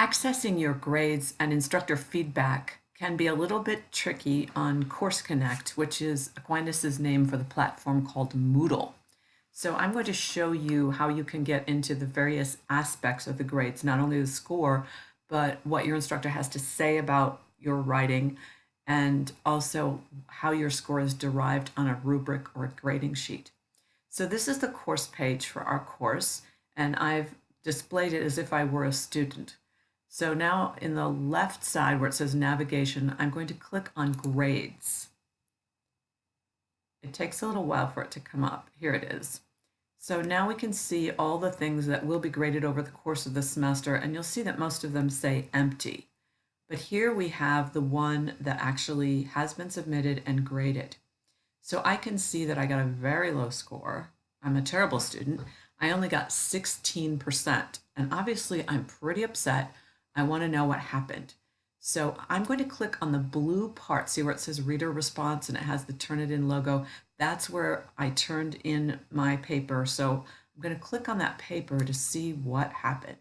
Accessing your grades and instructor feedback can be a little bit tricky on Course Connect, which is Aquinas' name for the platform called Moodle. So I'm going to show you how you can get into the various aspects of the grades, not only the score, but what your instructor has to say about your writing, and also how your score is derived on a rubric or a grading sheet. So this is the course page for our course, and I've displayed it as if I were a student. So now in the left side where it says navigation, I'm going to click on grades. It takes a little while for it to come up. Here it is. So now we can see all the things that will be graded over the course of the semester, and you'll see that most of them say empty. But here we have the one that actually has been submitted and graded. So I can see that I got a very low score. I'm a terrible student. I only got 16%, and obviously I'm pretty upset. I want to know what happened. So I'm going to click on the blue part, see where it says reader response and it has the Turnitin logo. That's where I turned in my paper. So I'm going to click on that paper to see what happened.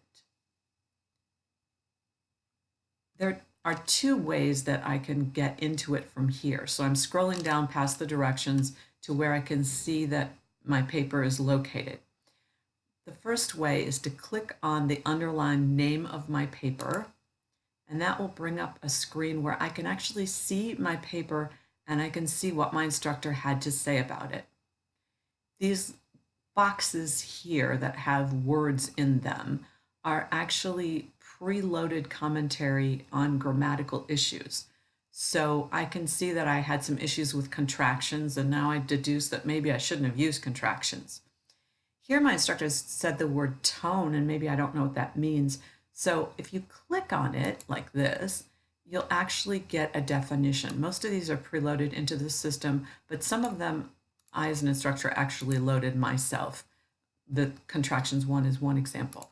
There are two ways that I can get into it from here. So I'm scrolling down past the directions to where I can see that my paper is located. The first way is to click on the underlined name of my paper, and that will bring up a screen where I can actually see my paper and I can see what my instructor had to say about it. These boxes here that have words in them are actually preloaded commentary on grammatical issues. So I can see that I had some issues with contractions, and now I deduce that maybe I shouldn't have used contractions. Here my instructor said the word tone, and maybe I don't know what that means. So if you click on it like this, you'll actually get a definition. Most of these are preloaded into the system, but some of them I as an instructor actually loaded myself. The contractions one is one example.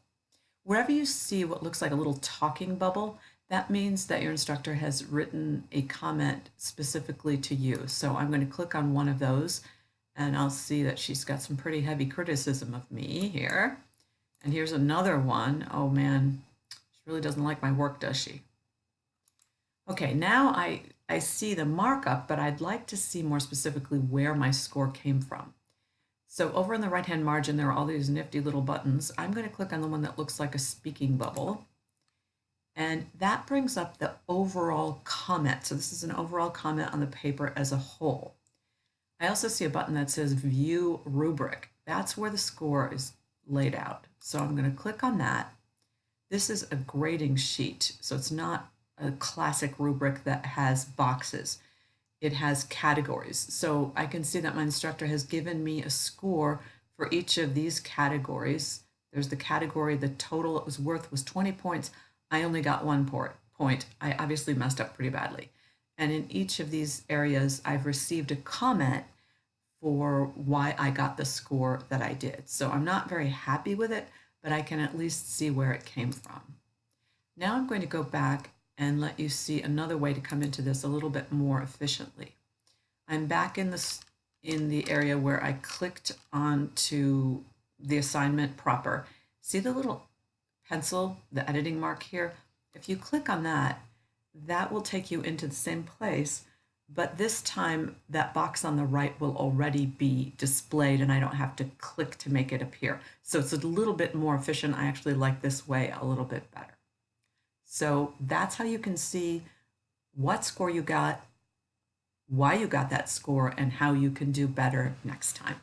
Wherever you see what looks like a little talking bubble, that means that your instructor has written a comment specifically to you. So I'm going to click on one of those, and I'll see that she's got some pretty heavy criticism of me here. And here's another one. Oh man, she really doesn't like my work, does she? Okay, now I see the markup, but I'd like to see more specifically where my score came from. So over in the right-hand margin, there are all these nifty little buttons. I'm going to click on the one that looks like a speaking bubble. And that brings up the overall comment. So this is an overall comment on the paper as a whole. I also see a button that says View Rubric. That's where the score is laid out. So I'm going to click on that. This is a grading sheet, so it's not a classic rubric that has boxes. It has categories. So I can see that my instructor has given me a score for each of these categories. There's the category, the total it was worth was 20 points. I only got 1 point. I obviously messed up pretty badly. And in each of these areas, I've received a comment for why I got the score that I did. So I'm not very happy with it, but I can at least see where it came from. Now I'm going to go back and let you see another way to come into this a little bit more efficiently. I'm back in the area where I clicked onto the assignment proper. See the little pencil, the editing mark here? If you click on that, that will take you into the same place, but this time that box on the right will already be displayed and I don't have to click to make it appear. So it's a little bit more efficient. I actually like this way a little bit better. So that's how you can see what score you got, why you got that score, and how you can do better next time.